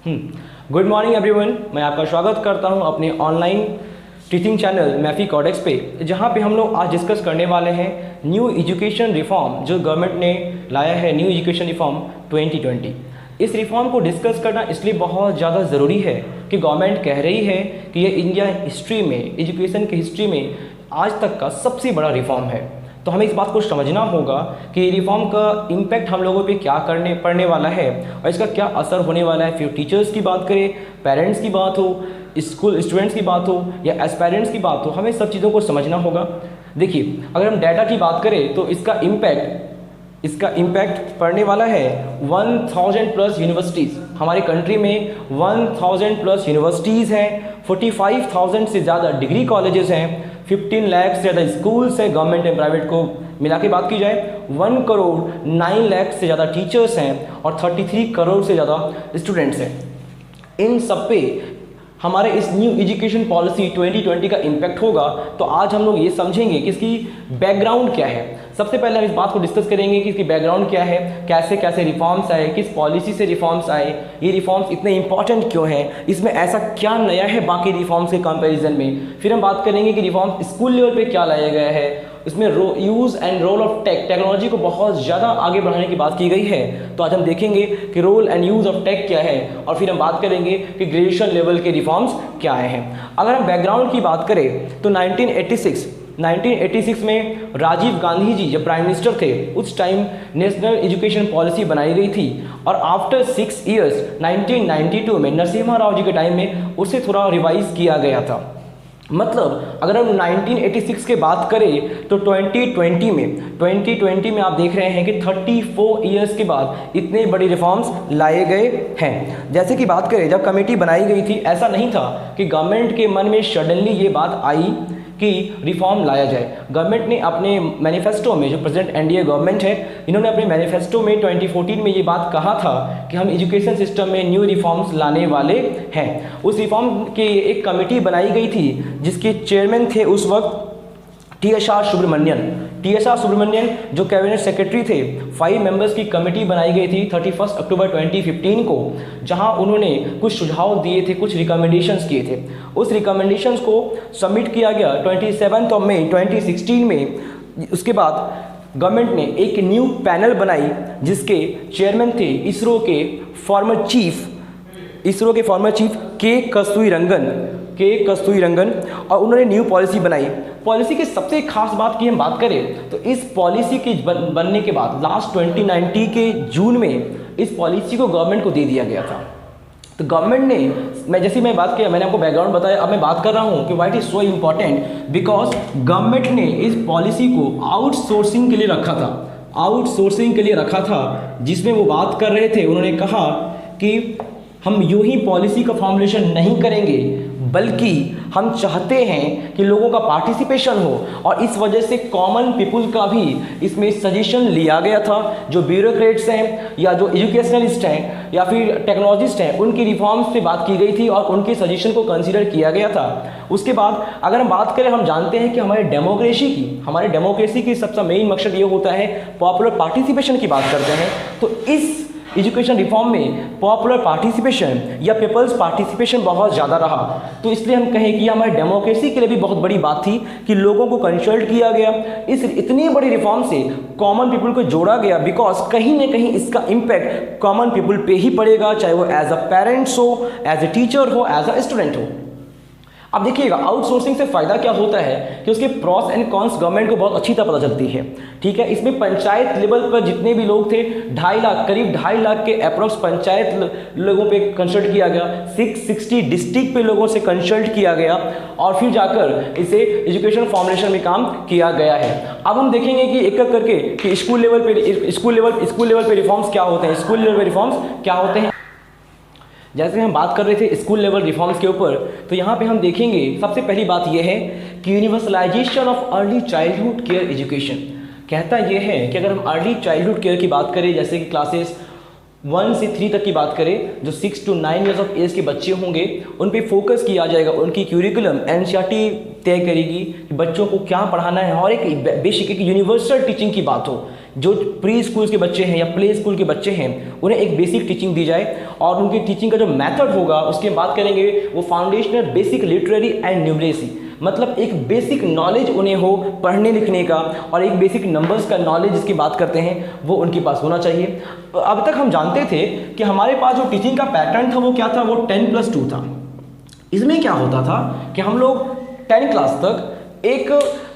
Good morning everyone, मैं आपका स्वागत करता हूं अपने ऑनलाइन टीचिंग चैनल मैफी कॉडेक्स पे, जहां पे हम लोग आज डिस्कस करने वाले हैं न्यू एजुकेशन रिफॉर्म जो गवर्नमेंट ने लाया है, न्यू एजुकेशन रिफॉर्म 2020। इस रिफॉर्म को डिस्कस करना इसलिए बहुत ज़्यादा ज़रूरी है कि गवर्नमेंट कह रही है कि ये इंडिया हिस्ट्री में, एजुकेशन की हिस्ट्री में आज तक का सबसे बड़ा रिफॉर्म है। तो हमें इस बात को समझना होगा कि रिफॉर्म का इम्पैक्ट हम लोगों पे क्या पड़ने वाला है और इसका क्या असर होने वाला है। फिर टीचर्स की बात करें, पेरेंट्स की बात हो, स्कूल स्टूडेंट्स की बात हो या एस्पायरेंट्स की बात हो, हमें सब चीज़ों को समझना होगा। देखिए, अगर हम डाटा की बात करें तो इसका इम्पैक्ट पड़ने वाला है 1000 प्लस यूनिवर्सिटीज़। हमारे कंट्री में 1000 प्लस यूनिवर्सिटीज़ हैं, 45,000 से ज़्यादा डिग्री कॉलेजेस हैं, 15 लाख से ज़्यादा स्कूल्स हैं, गवर्नमेंट एंड प्राइवेट को मिला के बात की जाए 1 करोड़ 9 लाख से ज़्यादा टीचर्स हैं और 33 करोड़ से ज़्यादा स्टूडेंट्स हैं। इन सब पे हमारे इस न्यू एजुकेशन पॉलिसी 2020 का इम्पैक्ट होगा। तो आज हम लोग ये समझेंगे कि इसकी बैकग्राउंड क्या है। सबसे पहले हम इस बात को डिस्कस करेंगे कि इसकी बैकग्राउंड क्या है, कैसे कैसे रिफॉर्म्स आए, किस पॉलिसी से रिफॉर्म्स आए, ये रिफॉर्म्स इतने इंपॉर्टेंट क्यों हैं, इसमें ऐसा क्या नया है बाकी रिफॉर्म्स के कंपैरिजन में। फिर हम बात करेंगे कि रिफॉर्म स्कूल लेवल पे क्या लाया गया है, इसमें use and role of technology को बहुत ज़्यादा आगे बढ़ाने की बात की गई है। तो आज हम देखेंगे कि role and use of tech क्या है और फिर हम बात करेंगे कि ग्रेजुएशन लेवल के रिफॉर्म्स क्या आए हैं। अगर हम बैकग्राउंड की बात करें तो 1986 में राजीव गांधी जी जब प्राइम मिनिस्टर थे उस टाइम नेशनल एजुकेशन पॉलिसी बनाई गई थी और आफ्टर 6 इयर्स 1992 में नरसिम्हा राव जी के टाइम में उसे थोड़ा रिवाइज किया गया था। मतलब अगर हम 1986 के बात करें तो 2020 में आप देख रहे हैं कि 34 इयर्स के बाद इतने बड़े रिफॉर्म्स लाए गए हैं। जैसे कि बात करें, जब कमेटी बनाई गई थी ऐसा नहीं था कि गवर्नमेंट के मन में सडनली ये बात आई कि रिफॉर्म लाया जाए। गवर्नमेंट ने अपने मैनिफेस्टो में, जो प्रेजेंट एनडीए गवर्नमेंट है, इन्होंने अपने मैनिफेस्टो में 2014 में ये बात कहा था कि हम एजुकेशन सिस्टम में न्यू रिफॉर्म्स लाने वाले हैं। उस रिफॉर्म की एक कमेटी बनाई गई थी जिसके चेयरमैन थे उस वक्त टी.एस.आर. सुब्रमण्यन जो कैबिनेट सेक्रेटरी थे। 5 मेंबर्स की कमेटी बनाई गई थी 31 अक्टूबर 2015 को, जहां उन्होंने कुछ सुझाव दिए थे, कुछ रिकमेंडेशंस किए थे। उस रिकमेंडेशंस को सबमिट किया गया 27 मई 2016 में। उसके बाद गवर्नमेंट ने एक न्यू पैनल बनाई जिसके चेयरमैन थे इसरो के फॉर्मर चीफ के कस्तूरी रंगन और उन्होंने न्यू पॉलिसी बनाई। पॉलिसी की सबसे खास बात की हम बात करें तो इस पॉलिसी के बनने के बाद लास्ट 2019 के जून में इस पॉलिसी को गवर्नमेंट को दे दिया गया था। तो गवर्नमेंट ने, मैं बात किया, मैंने आपको बैकग्राउंड बताया, अब मैं बात कर रहा हूँ कि why it is so important because government ने इस पॉलिसी को आउटसोर्सिंग के लिए रखा था, जिसमें वो बात कर रहे थे। उन्होंने कहा कि हम यूं ही पॉलिसी का फॉर्मुलेशन नहीं करेंगे बल्कि हम चाहते हैं कि लोगों का पार्टिसिपेशन हो और इस वजह से कॉमन पीपुल का भी इसमें सजेशन लिया गया था। जो ब्यूरोक्रेट्स हैं या जो एजुकेशनलिस्ट हैं या फिर टेक्नोलॉजिस्ट हैं, उनकी रिफॉर्म्स पे बात की गई थी और उनके सजेशन को कंसीडर किया गया था। उसके बाद अगर हम बात करें, हम जानते हैं कि हमारे डेमोक्रेसी की सबसे मेन मकसद ये होता है पॉपुलर पार्टिसिपेशन की बात करते हैं। तो इस एजुकेशन रिफॉर्म में पॉपुलर पार्टिसिपेशन या पीपल्स पार्टिसिपेशन बहुत ज़्यादा रहा। तो इसलिए हम कहें कि हमारे डेमोक्रेसी के लिए भी बहुत बड़ी बात थी कि लोगों को कंसल्ट किया गया। इस इतनी बड़ी रिफॉर्म से कॉमन पीपल को जोड़ा गया बिकॉज कहीं ना कहीं इसका इम्पैक्ट कॉमन पीपल पे ही पड़ेगा, चाहे वो एज अ पेरेंट्स हो, एज ए टीचर हो, एज अ स्टूडेंट हो। अब देखिएगा, आउटसोर्सिंग से फ़ायदा क्या होता है कि उसके प्रॉस एंड कॉन्स गवर्नमेंट को बहुत अच्छी तरह पता चलती है। ठीक है, इसमें पंचायत लेवल पर जितने भी लोग थे, 2.5 लाख, करीब 2.5 लाख के अप्रॉक्स पंचायत लोगों पे कंसल्ट किया गया, 660 डिस्ट्रिक्ट पे लोगों से कंसल्ट किया गया और फिर जाकर इसे एजुकेशन फॉर्मुलेशन में काम किया गया है। अब हम देखेंगे कि एक एक करके कि स्कूल लेवल पे रिफॉर्म्स क्या होते हैं। जैसे हम बात कर रहे थे स्कूल लेवल रिफॉर्म्स के ऊपर, तो यहाँ पे हम देखेंगे सबसे पहली बात यह है कि universalization of early childhood care education कहता यह है कि अगर हम अर्ली चाइल्डहुड केयर की बात करें, जैसे कि क्लासेस 1 से 3 तक की बात करें, जो 6 to 9 ईयर्स ऑफ एज के बच्चे होंगे उन पे फोकस किया जाएगा। उनकी क्यूरिकुलम एनसीईआरटी तय करेगी कि बच्चों को क्या पढ़ाना है और एक बेसिक एक यूनिवर्सल टीचिंग की बात हो। जो प्री स्कूल के बच्चे हैं या प्ले स्कूल के बच्चे हैं उन्हें एक बेसिक टीचिंग दी जाए, और उनकी टीचिंग का जो मेथड होगा उसकी बात करेंगे वो foundational basic literary and numeracy, मतलब एक बेसिक नॉलेज उन्हें हो पढ़ने लिखने का, और एक बेसिक नंबर्स का नॉलेज जिसकी बात करते हैं वो उनके पास होना चाहिए। अब तक हम जानते थे कि हमारे पास जो टीचिंग का पैटर्न था वो क्या था, वो 10+2 था। इसमें क्या होता था कि हम लोग 10 क्लास तक एक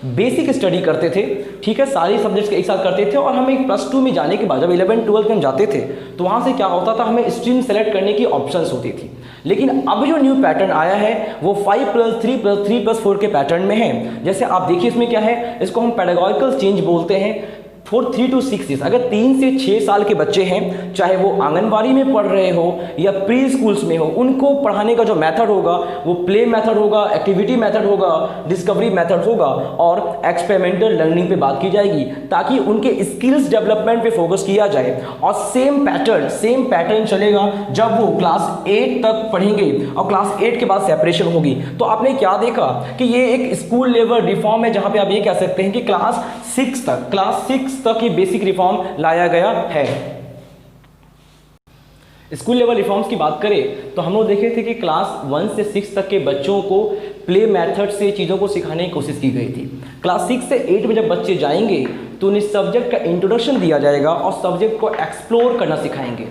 बेसिक स्टडी करते थे, ठीक है, सारे सब्जेक्ट्स एक साथ करते थे, और हम एक +2 में जाने के बाद जब 11-12 में हम जाते थे तो वहाँ से क्या होता था, हमें स्ट्रीम सेलेक्ट करने की ऑप्शंस होती थी। लेकिन अब जो न्यू पैटर्न आया है वो 5+3+3+4 के पैटर्न में है। जैसे आप देखिए इसमें क्या है, इसको हम पेडागोजिकल चेंज बोलते हैं। फॉर 3 to 6 ईयर्स, अगर 3 से 6 साल के बच्चे हैं, चाहे वो आंगनबाड़ी में पढ़ रहे हो या प्री स्कूल्स में हो, उनको पढ़ाने का जो मेथड होगा वो प्ले मेथड होगा, एक्टिविटी मेथड होगा, डिस्कवरी मेथड होगा, और एक्सपेरिमेंटल लर्निंग पे बात की जाएगी, ताकि उनके स्किल्स डेवलपमेंट पे फोकस किया जाए। और सेम पैटर्न चलेगा जब वो क्लास 8 तक पढ़ेंगे, और क्लास 8 के बाद सेपरेशन होगी। तो आपने क्या देखा कि ये एक स्कूल लेवल रिफॉर्म है, जहाँ पे आप ये कह सकते हैं कि क्लास 6 तक ये बेसिक रिफॉर्म लाया गया है। स्कूल लेवल रिफॉर्म्स की बात करें तो हम लोग देखे थे कि क्लास 1 से 6 तक के बच्चों को प्ले मेथड से चीज़ों को सिखाने की कोशिश की गई थी। क्लास 6 से 8 में जब बच्चे जाएंगे तो उन्हें सब्जेक्ट का इंट्रोडक्शन दिया जाएगा और सब्जेक्ट को एक्सप्लोर करना सिखाएंगे,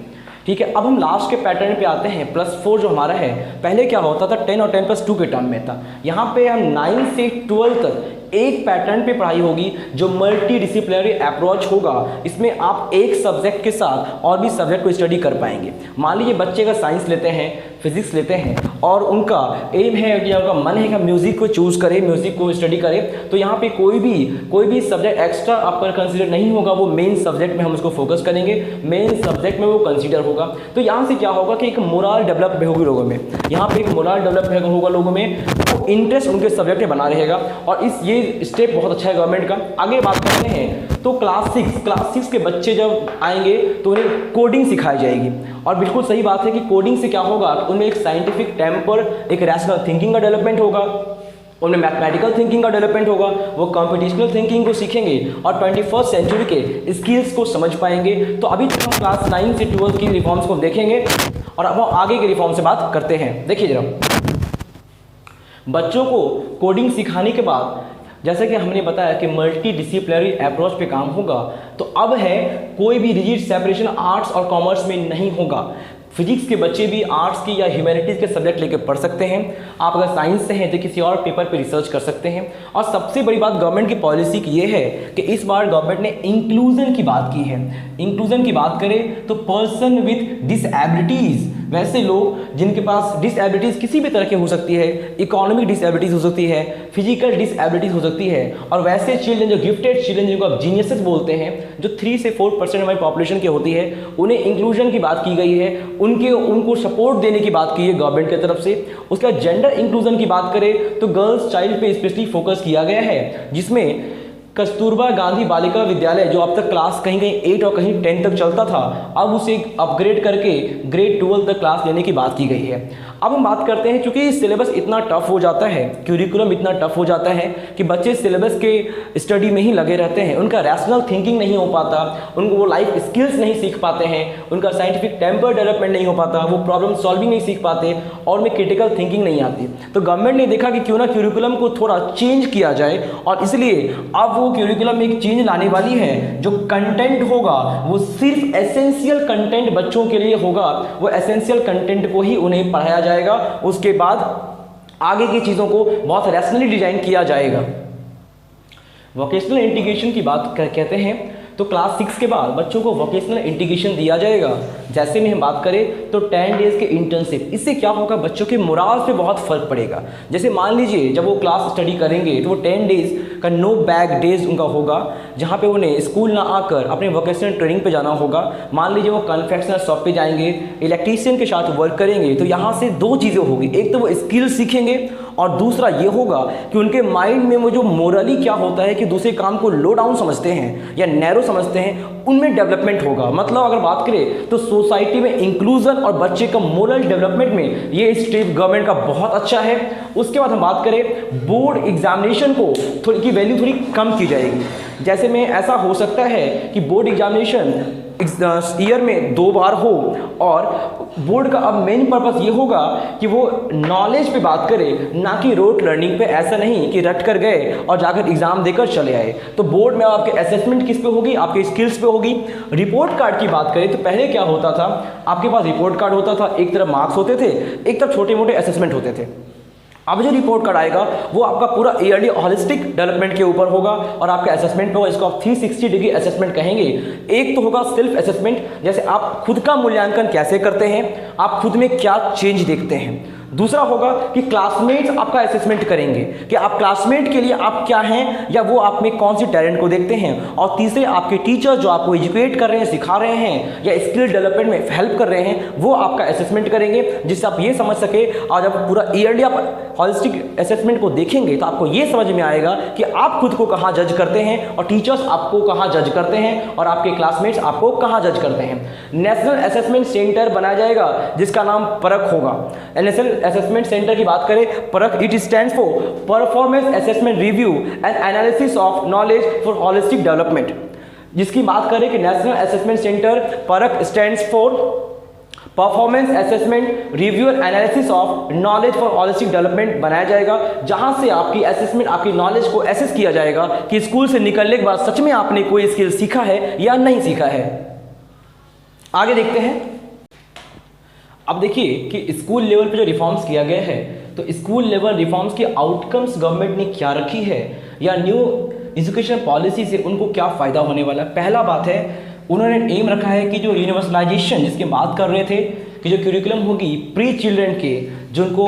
ठीक है। अब हम लास्ट के पैटर्न पे आते हैं, +4 जो हमारा है। पहले क्या होता था, 10 और 10+2 के टर्म में था। यहाँ पे हम 9 से 12 तक एक पैटर्न पे पढ़ाई होगी जो मल्टी डिसिप्लिनरी अप्रोच होगा। इसमें आप एक सब्जेक्ट के साथ और भी सब्जेक्ट को स्टडी कर पाएंगे। मान लीजिए बच्चे का साइंस लेते हैं, फिजिक्स लेते हैं, और उनका एम है या उनका मन है कि म्यूजिक को चूज करे, म्यूजिक को स्टडी करे, तो यहाँ पे कोई भी सब्जेक्ट एक्स्ट्रा आपका कंसीडर नहीं होगा, वो मेन सब्जेक्ट में हम उसको फोकस करेंगे, मेन सब्जेक्ट में वो कंसीडर होगा। तो यहाँ से क्या होगा कि एक मोरल डेवलप होगी लोगों में, यहाँ पे एक मोरल डेवलप होगा लोगों में, तो इंटरेस्ट उनके सब्जेक्ट में बना रहेगा। और ये स्टेप बहुत अच्छा है गवर्नमेंट का। आगे बात करते हैं तो क्लास 6 के बच्चे जब आएंगे तो उन्हें कोडिंग सिखाई जाएगी। और बिल्कुल सही बात है कि कोडिंग से क्या होगा, उनमें एक साइंटिफिक टेम्पर, एक रैशनल थिंकिंग का डेवलपमेंट होगा, उनमें मैथमेटिकल थिंकिंग का डेवलपमेंट होगा, वो कंप्यूटेशनल थिंकिंग को सीखेंगे और 21st सेंचुरी के स्किल्स को समझ पाएंगे। तो अभी तक हम क्लास 9 से 12 की रिफॉर्म्स को देखेंगे और अब हम आगे के रिफॉर्म से बात करते हैं। देखिए जरा, बच्चों को कोडिंग सिखाने के बाद जैसे कि हमने बताया कि मल्टी डिसिप्लिनरी अप्रोच पे काम होगा, तो अब है कोई भी रिजिड सेपरेशन आर्ट्स और कॉमर्स में नहीं होगा। फिजिक्स के बच्चे भी आर्ट्स की या ह्यूमैनिटीज़ के सब्जेक्ट लेकर पढ़ सकते हैं। आप अगर साइंस से हैं तो किसी और पेपर पे रिसर्च कर सकते हैं। और सबसे बड़ी बात गवर्नमेंट की पॉलिसी की ये है कि इस बार गवर्नमेंट ने इंक्लूजन की बात की है। इंक्लूजन की बात करें तो पर्सन विथ डिसएबिलिटीज़, वैसे लोग जिनके पास डिसएबिलिटीज़ किसी भी तरह की हो सकती है, इकोनॉमिक डिसएबिलिटीज़ हो सकती है, फिजिकल डिसएबिलिटीज़ हो सकती है, और वैसे चिल्ड्रन जो गिफ्टेड चिल्ड्रन जिनको आप जीनियसेस बोलते हैं, जो 3 से 4% हमारी पॉपुलेशन की होती है, उन्हें इंक्लूजन की बात की गई है, उनको सपोर्ट देने की बात की है गवर्नमेंट की तरफ से। उसका जेंडर इंक्लूजन की बात करें तो गर्ल्स चाइल्ड पे स्पेशली फोकस किया गया है, जिसमें कस्तूरबा गांधी बालिका विद्यालय जो अब तक क्लास कहीं 8 और कहीं 10 तक चलता था, अब उसे अपग्रेड करके ग्रेड 12 तक क्लास लेने की बात की गई है। अब हम बात करते हैं, चूंकि सिलेबस इतना टफ हो जाता है, क्यूरिकुलम इतना टफ हो जाता है कि बच्चे सिलेबस के स्टडी में ही लगे रहते हैं, उनका रैशनल थिंकिंग नहीं हो पाता, उनको वो लाइफ स्किल्स नहीं सीख पाते हैं, उनका साइंटिफिक टेम्पर डेवलपमेंट नहीं हो पाता, वो प्रॉब्लम सॉल्विंग नहीं सीख पाते, और उनमें क्रिटिकल थिंकिंग नहीं आती। तो गवर्नमेंट ने देखा कि क्यों ना क्यूरिकुलम को थोड़ा चेंज किया जाए, और इसलिए अब वो क्यूरिकुलम में एक चेंज लाने वाली है। जो कंटेंट होगा वो सिर्फ एसेंशियल कंटेंट बच्चों के लिए होगा, वो एसेंशियल कंटेंट को ही उन्हें पढ़ाया जाएगा, उसके बाद आगे की चीजों को बहुत रैशनली डिजाइन किया जाएगा। वोकेशनल इंटीग्रेशन की बात कहते हैं तो क्लास 6 के बाद बच्चों को वोकेशनल इंटीग्रेशन दिया जाएगा। जैसे में हम बात करें तो 10 डेज के इंटर्नशिप, इससे क्या होगा, बच्चों के मोराल पे बहुत फर्क पड़ेगा। जैसे मान लीजिए जब वो क्लास स्टडी करेंगे तो वो 10 डेज का नो बैग डेज उनका होगा, जहाँ पे उन्हें स्कूल ना आकर अपने वोकेशनल ट्रेनिंग पे जाना होगा। मान लीजिए वो कन्फेक्शनर शॉप पे जाएंगे, इलेक्ट्रीशियन के साथ वर्क करेंगे, तो यहाँ से 2 चीज़ें होगी, एक तो वो स्किल सीखेंगे और दूसरा ये होगा कि उनके माइंड में वो जो मोरली क्या होता है कि दूसरे काम को लो डाउन समझते हैं या नैरो समझते हैं, उनमें डेवलपमेंट होगा। मतलब अगर बात करें तो सोसाइटी में इंक्लूजन और बच्चे का मोरल डेवलपमेंट में ये स्टेप गवर्नमेंट का बहुत अच्छा है। उसके बाद हम बात करें बोर्ड एग्जामिनेशन को थोड़ी की वैल्यू थोड़ी कम की जाएगी। जैसे में ऐसा हो सकता है कि बोर्ड एग्जामिनेशन ईयर में 2 बार हो और बोर्ड का अब मेन पर्पस ये होगा कि वो नॉलेज पे बात करे, ना कि रोट लर्निंग पे। ऐसा नहीं कि रट कर गए और जाकर एग्जाम देकर चले आए। तो बोर्ड में आपके असेसमेंट किस पे होगी, आपके स्किल्स पे होगी। रिपोर्ट कार्ड की बात करें तो पहले क्या होता था, आपके पास रिपोर्ट कार्ड होता था, एक तरफ मार्क्स होते थे, एक तरफ छोटे मोटे असेसमेंट होते थे। अब जो रिपोर्ट कार्ड आएगा वो आपका पूरा ईयरली हॉलिस्टिक डेवलपमेंट के ऊपर होगा और आपका असेसमेंट होगा, इसको आप 360 डिग्री असेसमेंट कहेंगे। एक तो होगा सेल्फ असेसमेंट, जैसे आप खुद का मूल्यांकन कैसे करते हैं, आप खुद में क्या चेंज देखते हैं। दूसरा होगा कि क्लासमेट्स आपका असेसमेंट करेंगे कि आप क्लासमेट के लिए आप क्या हैं या वो आप में कौन सी टैलेंट को देखते हैं। और तीसरे आपके टीचर जो आपको एजुकेट कर रहे हैं, सिखा रहे हैं या स्किल डेवलपमेंट में हेल्प कर रहे हैं, वो आपका असेसमेंट करेंगे, जिससे आप ये समझ सके। और जब पूरा ईयरली आप हॉलिस्टिक असेसमेंट को देखेंगे तो आपको ये समझ में आएगा कि आप खुद को कहाँ जज करते हैं और टीचर्स आपको कहाँ जज करते हैं और आपके क्लासमेट्स आपको कहाँ जज करते हैं। नेशनल असेसमेंट सेंटर बनाया जाएगा जिसका नाम परख होगा। नेशनल असेसमेंट सेंटर की बात करें, परख it stands for performance assessment review and analysis of knowledge for holistic development. जिसकी बात करें कि नेशनल असेसमेंट सेंटर परख stands for performance assessment review and analysis of knowledge for holistic development बनाया जाएगा, जहां से आपकी असेसमेंट, आपकी नॉलेज को एसेस किया जाएगा कि स्कूल से निकलने के बाद सच में आपने कोई स्किल सीखा है या नहीं सीखा है। आगे देखते हैं। अब देखिए कि स्कूल लेवल पे जो रिफॉर्म्स किया गया है, तो स्कूल लेवल रिफॉर्म्स के आउटकम्स गवर्नमेंट ने क्या रखी है या न्यू एजुकेशन पॉलिसी से उनको क्या फ़ायदा होने वाला है। पहला बात है, उन्होंने एम रखा है कि जो यूनिवर्सलाइजेशन जिसकी बात कर रहे थे कि जो करिकुलम होगी प्री चिल्ड्रन के, जो उनको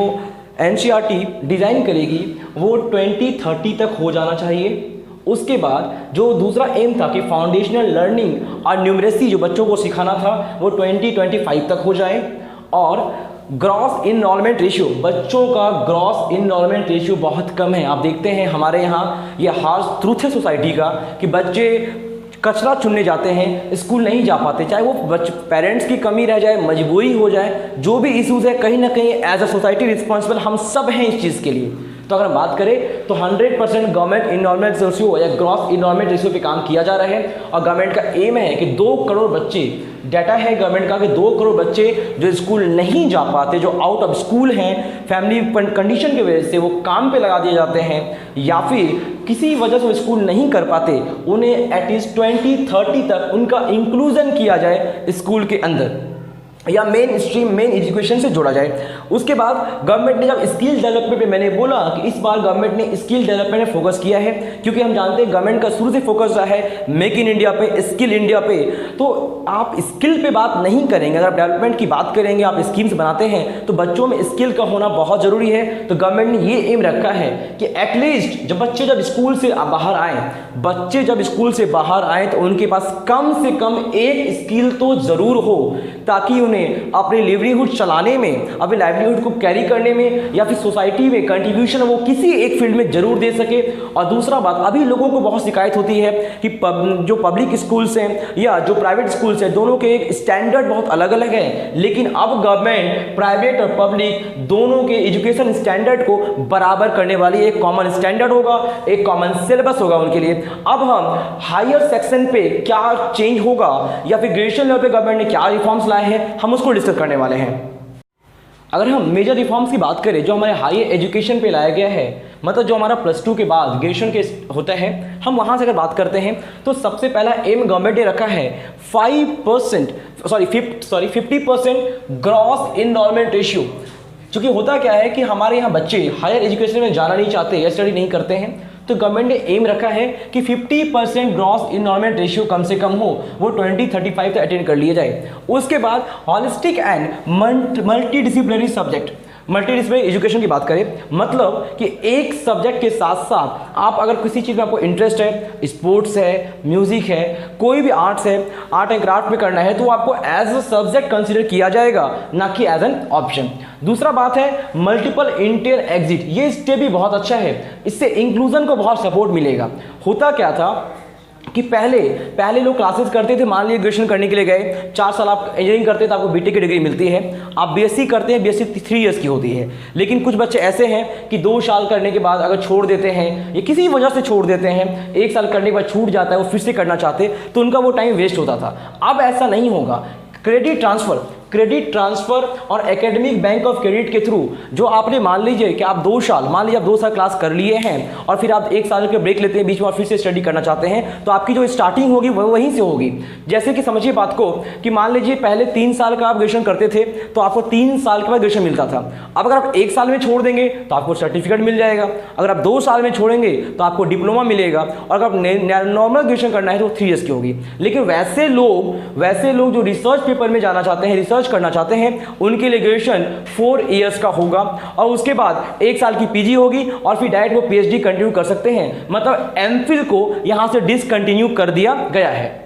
एनसीईआरटी डिज़ाइन करेगी, वो 2030 तक हो जाना चाहिए। उसके बाद जो दूसरा एम था कि फाउंडेशनल लर्निंग और न्यूमरेसी जो बच्चों को सिखाना था, वो 2025 तक हो जाए। और ग्रॉस इनरोलमेंट रेशियो, बच्चों का ग्रॉस इनरोलमेंट रेशियो बहुत कम है। आप देखते हैं हमारे यहाँ ये हार्श ट्रूथ है सोसाइटी का कि बच्चे कचरा चुनने जाते हैं, स्कूल नहीं जा पाते, चाहे वो पेरेंट्स की कमी रह जाए, मजबूरी हो जाए, जो भी इश्यूज़ है कहीं ना कहीं एज अ सोसाइटी रिस्पॉन्सिबल हम सब हैं इस चीज़ के लिए। तो अगर बात करें तो 100% गवर्नमेंट इनरोलमेंट रेशियो या ग्रॉस इनरोलमेंट रेशियो पे काम किया जा रहा है। और गवर्नमेंट का एम है कि 2 करोड़ बच्चे, डाटा है गवर्नमेंट का कि 2 करोड़ बच्चे जो स्कूल नहीं जा पाते, जो आउट ऑफ स्कूल हैं, फैमिली कंडीशन की वजह से वो काम पे लगा दिए जाते हैं या फिर किसी वजह से वो स्कूल नहीं कर पाते, उन्हें एटलीस्ट 2030 तक उनका इंक्लूजन किया जाए स्कूल के अंदर या मेन स्ट्रीम, मेन एजुकेशन से जोड़ा जाए। उसके बाद गवर्नमेंट ने जब स्किल डेवलपमेंट पे, मैंने बोला कि इस बार गवर्नमेंट ने स्किल डेवलपमेंट में फोकस किया है, क्योंकि हम जानते हैं गवर्नमेंट का शुरू से फोकस रहा है मेक इन इंडिया पे, स्किल इंडिया पे। तो आप स्किल पे बात नहीं करेंगे, अगर आप डेवलपमेंट की बात करेंगे, आप स्कीम्स बनाते हैं तो बच्चों में स्किल का होना बहुत ज़रूरी है। तो गवर्नमेंट ने ये एम रखा है कि एटलीस्ट जब बच्चे जब स्कूल से बाहर आए, बच्चे जब स्कूल से बाहर आए तो उनके पास कम से कम एक स्किल तो ज़रूर हो, ताकि अपने लिवलीहुड चलाने में, अपने लाइवलीहुड को कैरी करने में या फिर सोसाइटी में कंट्रीब्यूशन वो किसी एक फील्ड में जरूर दे सके। और दूसरा बात, अभी लोगों को बहुत शिकायत होती है कि जो पब्लिक स्कूल्स हैं या जो प्राइवेट स्कूल्स हैं, दोनों के एक स्टैंडर्ड बहुत अलग अलग है। लेकिन अब गवर्नमेंट प्राइवेट और पब्लिक दोनों के एजुकेशन स्टैंडर्ड को बराबर करने वाली एक कॉमन स्टैंडर्ड होगा, एक कॉमन सिलेबस होगा उनके लिए। अब हम हायर सेक्शन पे क्या चेंज होगा या फिर ग्रेजुएशन लेवल पे गवर्नमेंट ने क्या रिफॉर्म्स लाए हैं, हम उसको डिस्कस करने वाले हैं। अगर हम मेजर रिफॉर्म्स की बात करें जो हमारे हायर एजुकेशन पे लाया गया है, मतलब जो हमारा +2 के बाद ग्रेजुएशन के होता है, हम वहाँ से अगर बात करते हैं तो सबसे पहला एम गवर्नमेंट ने रखा है 50% ग्रॉस इनरोलमेंट रेशियो। क्योंकि होता क्या है कि हमारे यहाँ बच्चे हायर एजुकेशन में जाना नहीं चाहते या स्टडी नहीं करते हैं, तो गवर्नमेंट ने एम रखा है कि 50% ग्रॉस इनरोलमेंट रेशियो कम से कम हो, वो 2035 तक अटेंड कर लिया जाए। उसके बाद holistic and multi disciplinary subject, multi disciplinary education की बात करें, मतलब कि एक सब्जेक्ट के साथ साथ आप अगर किसी चीज़ में आपको इंटरेस्ट है, स्पोर्ट्स है, म्यूजिक है, कोई भी आर्ट्स है, आर्ट एंड क्राफ्ट में करना है, तो आपको एज अ सब्जेक्ट कंसिडर किया जाएगा, ना कि एज एन ऑप्शन। दूसरा बात है मल्टीपल इंटर एग्जिट, ये स्टेप भी बहुत अच्छा है, इससे इंक्लूजन को बहुत सपोर्ट मिलेगा। होता क्या था कि पहले लोग क्लासेस करते थे, मान लीजिए ग्रेजुएशन करने के लिए गए, 4 साल आप इंजीनियरिंग करते हैं तो आपको बीटेक की डिग्री मिलती है, आप बीएससी करते हैं, बीएससी 3 इयर्स की होती है। लेकिन कुछ बच्चे ऐसे हैं कि 2 साल करने के बाद अगर छोड़ देते हैं या किसी वजह से छोड़ देते हैं, 1 साल करने के बाद छूट जाता है, वो फिर से करना चाहते, तो उनका वो टाइम वेस्ट होता था। अब ऐसा नहीं होगा। क्रेडिट ट्रांसफर और एकेडमिक बैंक ऑफ क्रेडिट के थ्रू जो आपने मान लीजिए कि आप 2 साल क्लास कर लिए हैं और फिर आप 1 साल के ब्रेक लेते हैं बीच में और फिर से स्टडी करना चाहते हैं, तो आपकी जो स्टार्टिंग होगी वो वहीं से होगी। जैसे कि समझिए बात को कि मान लीजिए पहले 3 साल का आप ग्रेजुएशन करते थे तो आपको 3 साल के बाद ग्रेजुएशन मिलता था। अब अगर आप 1 साल में छोड़ देंगे तो आपको सर्टिफिकेट मिल जाएगा, अगर आप 2 साल में छोड़ेंगे तो आपको डिप्लोमा मिलेगा, और अगर आप नॉर्मल ग्रेजुएशन करना है तो 3 इयर्स की होगी। लेकिन वैसे लोग जो रिसर्च पेपर में जाना चाहते हैं, रिसर्च करना चाहते हैं, उनके लिए ग्रेजुएशन 4 इयर्स का होगा और उसके बाद 1 साल की पीजी होगी और फिर डायरेक्ट वो पीएचडी कंटिन्यू कर सकते हैं। मतलब एमफिल को यहां से डिसकंटिन्यू कर दिया गया है।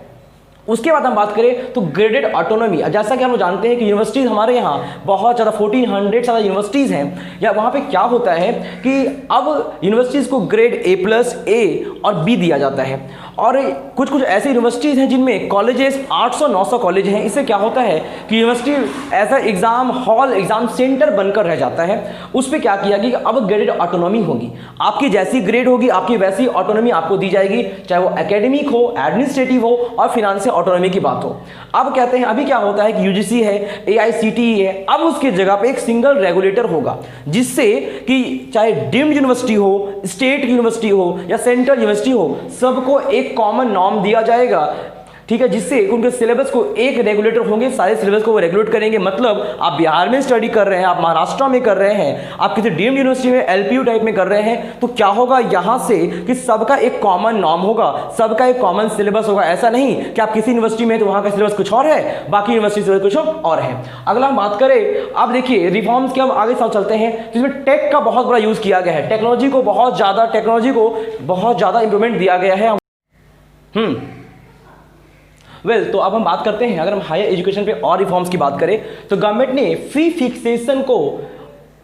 उसके बाद हम बात करें तो ग्रेडेड ऑटोनॉमी, जैसा कि हम लोग जानते हैं कि यूनिवर्सिटीज़ हमारे यहाँ बहुत ज़्यादा 1400 ज़्यादा यूनिवर्सिटीज़ हैं, या वहाँ पे क्या होता है कि अब यूनिवर्सिटीज़ को ग्रेड A+, A और B दिया जाता है, और कुछ ऐसे यूनिवर्सिटीज़ हैं जिनमें कॉलेजेस 800-900 कॉलेज हैं। इससे क्या होता है कि यूनिवर्सिटी ऐसा एग्ज़ाम हॉल, एग्ज़ाम सेंटर बनकर रह जाता है। उस पर क्या किया कि अब ग्रेडेड ऑटोनॉमी होगी, आपकी जैसी ग्रेड होगी आपकी वैसी ऑटोनॉमी आपको दी जाएगी, चाहे वो एकेडमिक हो, एडमिनिस्ट्रेटिव हो और फिनेंशियल ऑटोनॉमी की बात हो। अब कहते हैं अभी क्या होता है कि यूजीसी है, एआईसीटीई है, अब उसकी जगह पे एक सिंगल रेगुलेटर होगा, जिससे कि चाहे डीम्ड यूनिवर्सिटी हो, स्टेट यूनिवर्सिटी हो या सेंट्रल यूनिवर्सिटी हो, सबको एक कॉमन नॉर्म दिया जाएगा, ठीक है, जिससे उनके सिलेबस को एक रेगुलेटर होंगे, सारे सिलेबस को वो रेगुलेट करेंगे। मतलब आप बिहार में स्टडी कर रहे हैं, आप महाराष्ट्र में कर रहे हैं, आप किसी डीम्ड यूनिवर्सिटी में एलपीयू टाइप में कर रहे हैं, तो क्या होगा यहाँ से कि सबका एक कॉमन नॉर्म होगा, सबका एक कॉमन सिलेबस होगा। ऐसा नहीं कि आप किसी यूनिवर्सिटी में तो वहाँ का सिलेबस कुछ और है, बाकी यूनिवर्सिटी सिलेबस कुछ और है। अगला हम बात करें, अब देखिए रिफॉर्म्स के हम आगे चलते हैं, जिसमें टेक का बहुत बड़ा यूज किया गया है, टेक्नोलॉजी को बहुत ज़्यादा इंप्रूवमेंट दिया गया है। तो अब हम बात करते हैं, अगर हम हायर एजुकेशन पे और रिफॉर्म्स की बात करें तो गवर्नमेंट ने फी फिक्सेशन को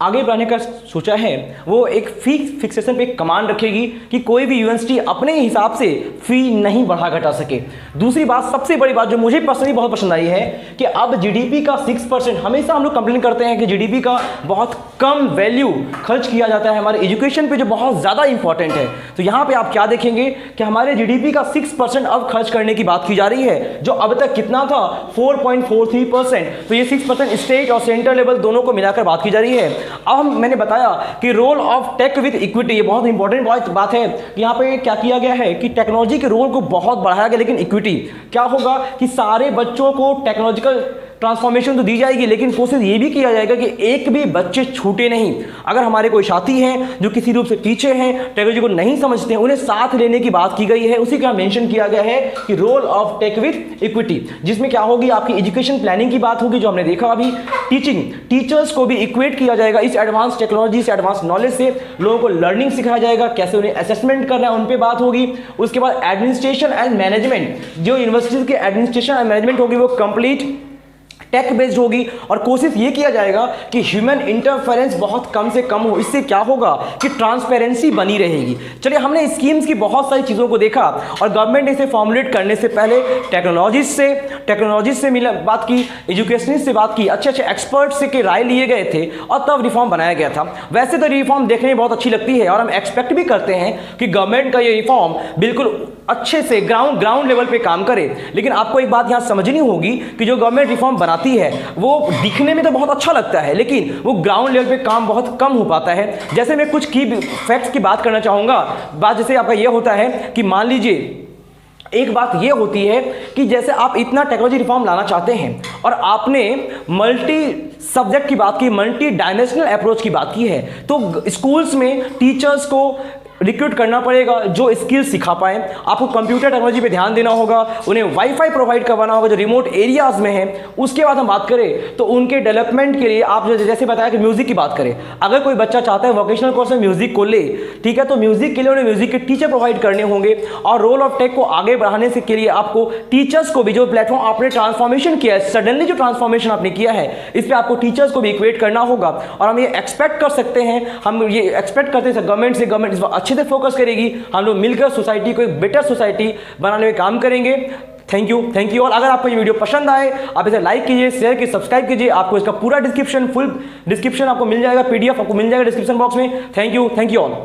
आगे बढ़ाने का सोचा है। वो एक फी फिक्सेशन पे कमांड रखेगी कि कोई भी यूनिवर्सिटी अपने हिसाब से फी नहीं बढ़ा घटा सके। दूसरी बात, सबसे बड़ी बात जो मुझे पर्सनली बहुत पसंद आई है कि अब जीडीपी का 6%, हमेशा हम लोग कंप्लेन करते हैं कि जीडीपी का बहुत कम वैल्यू खर्च किया जाता है हमारे एजुकेशन पे, जो बहुत ज़्यादा इंपॉर्टेंट है। तो यहाँ पे आप क्या देखेंगे कि हमारे जीडीपी का 6% अब खर्च करने की बात की जा रही है, जो अब तक कितना था 4.43%। तो ये 6% स्टेट और सेंट्रल लेवल दोनों को मिलाकर बात की जा रही है। अब मैंने बताया कि role of tech with equity, ये बहुत इंपॉर्टेंट बात है। यहाँ पे क्या किया गया है कि टेक्नोलॉजी के रोल को बहुत बढ़ाया गया, लेकिन इक्विटी क्या होगा कि सारे बच्चों को टेक्नोलॉजिकल ट्रांसफॉर्मेशन तो दी जाएगी, लेकिन कोशिश ये भी किया जाएगा कि एक भी बच्चे छूटे नहीं। अगर हमारे कोई साथी हैं जो किसी रूप से पीछे हैं, टेक्नोलॉजी को नहीं समझते हैं, उन्हें साथ लेने की बात की गई है। उसी का मेंशन किया गया है कि role of tech with equity, जिसमें क्या होगी आपकी एजुकेशन प्लानिंग की बात होगी, जो हमने देखा अभी। टीचर्स को भी इक्वेट किया जाएगा इस एडवांस टेक्नोलॉजी से, एडवांस नॉलेज से। लोगों को लर्निंग सिखाया जाएगा, कैसे उन्हें असेसमेंट करना है उन पर बात होगी। उसके बाद एडमिनिस्ट्रेशन एंड मैनेजमेंट, जो यूनिवर्सिटीज के एडमिनिस्ट्रेशन एंड मैनेजमेंट होगी वो कंप्लीट टेक बेस्ड होगी, और कोशिश ये किया जाएगा कि ह्यूमन इंटरफेरेंस बहुत कम से कम हो। इससे क्या होगा कि ट्रांसपेरेंसी बनी रहेगी। चलिए, हमने स्कीम्स की बहुत सारी चीज़ों को देखा, और गवर्नमेंट इसे फॉर्मुलेट करने से पहले टेक्नोलॉजिस्ट से बात की, एजुकेशनिस्ट से बात की, अच्छे एक्सपर्ट्स से के राय लिए गए थे, और तब रिफॉर्म बनाया गया था। वैसे तो रिफॉर्म देखने में बहुत अच्छी लगती है, और हम एक्सपेक्ट भी करते हैं कि गवर्नमेंट का ये रिफॉर्म बिल्कुल अच्छे से ग्राउंड लेवल पे काम करे। लेकिन आपको एक बात यहाँ समझनी होगी कि जो गवर्नमेंट रिफॉर्म बनाती है वो दिखने में तो बहुत अच्छा लगता है, लेकिन वो ग्राउंड लेवल पे काम बहुत कम हो पाता है। जैसे मैं कुछ की फैक्ट्स की बात करना चाहूँगा। बात जैसे आपका ये होता है कि मान लीजिए, एक बात ये होती है कि जैसे आप इतना टेक्नोलॉजी रिफॉर्म लाना चाहते हैं और आपने मल्टी सब्जेक्ट की बात की, मल्टी डायमेंशनल अप्रोच की बात की है, तो स्कूल्स में टीचर्स को रिक्रूट करना पड़ेगा जो स्किल सिखा पाए। आपको कंप्यूटर टेक्नोलॉजी पे ध्यान देना होगा, उन्हें वाईफाई प्रोवाइड करवाना होगा जो रिमोट एरियाज में है। उसके बाद हम बात करें तो उनके डेवलपमेंट के लिए आप जैसे बताया कि म्यूजिक की बात करें, अगर कोई बच्चा चाहता है वोकेशनल कोर्स में म्यूजिक को ले, ठीक है, तो म्यूजिक के लिए उन्हें म्यूजिक के टीचर प्रोवाइड करने होंगे। और रोल ऑफ टेक को आगे बढ़ाने से के लिए आपको टीचर्स को भी, जो प्लेटफॉर्म आपने ट्रांसफॉर्मेशन किया है, सडनली जो ट्रांसफॉर्मेशन आपने किया है, इस पर आपको टीचर्स को भी इक्वेट करना होगा। और हम ये एक्सपेक्ट कर सकते हैं, हम ये एक्सपेक्ट करते हैं गवर्नमेंट इस पर अच्छे से फोकस करेगी। हम लोग मिलकर सोसाइटी को एक बेटर सोसाइटी बनाने में काम करेंगे। Thank you. और अगर आपको ये वीडियो पसंद आए, आप इसे लाइक कीजिए, शेयर कीजिए, सब्सक्राइब कीजिए। आपको इसका पूरा डिस्क्रिप्शन, फुल डिस्क्रिप्शन आपको मिल जाएगा, PDF आपको मिल जाएगा डिस्क्रिप्शन बॉक्स में। Thank you all.